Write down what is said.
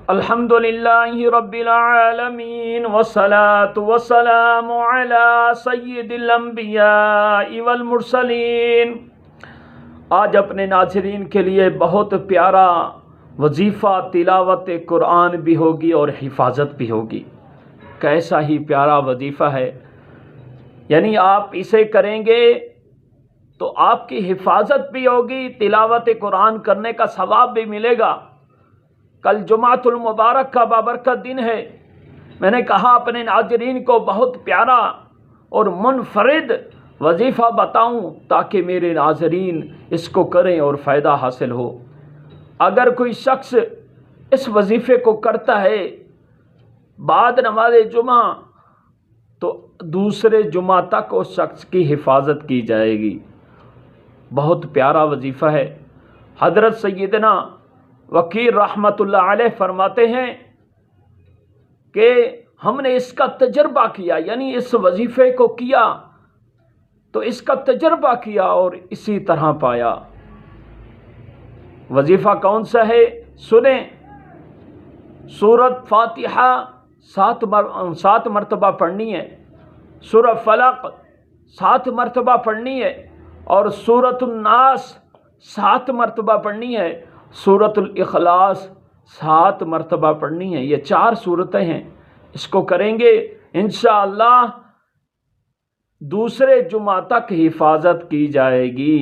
الحمدللہ رب العالمین والصلاة والسلام علی سید الانبیاء والمرسلین۔ آج اپنے ناظرین کے لیے بہت پیارا وظیفہ تلاوت قرآن بھی ہوگی اور حفاظت بھی ہوگی۔ کیسا ہی پیارا وظیفہ ہے، یعنی آپ اسے کریں گے تو آپ کی حفاظت بھی ہوگی، تلاوت قرآن کرنے کا ثواب بھی ملے گا۔ کل جمعۃ المبارک کا بابرکت دن ہے۔ میں نے کہا اپنے ناظرین کو بہت پیارا اور منفرد وظیفہ بتاؤں تاکہ میرے ناظرین اس کو کریں اور فائدہ حاصل ہو۔ اگر کوئی شخص اس وظیفے کو کرتا ہے بعد نماز جمعہ تو دوسرے جمعہ تک اس شخص کی حفاظت کی جائے گی۔ بہت پیارا وظیفہ ہے۔ حضرت سیدنا وکیل رحمۃ اللہ علیہ فرماتے ہیں کہ ہم نے اس کا تجربہ کیا، یعنی اس وظیفے کو کیا تو اس کا تجربہ کیا اور اسی طرح پایا۔ وظیفہ کون سا ہے؟ سنیں۔ سورۃ فاتحہ 7 مرتبہ پڑھنی ہے، سورہ فلق 7 مرتبہ پڑھنی ہے، اور سورۃ الناس 7 مرتبہ پڑھنی ہے، سورۃ الاخلاص 7 مرتبہ پڑھنی ہے۔ یہ 4 صورتیں ہیں۔ اس کو کریں گے انشاءاللہ دوسرے جمعہ تک حفاظت کی جائے گی۔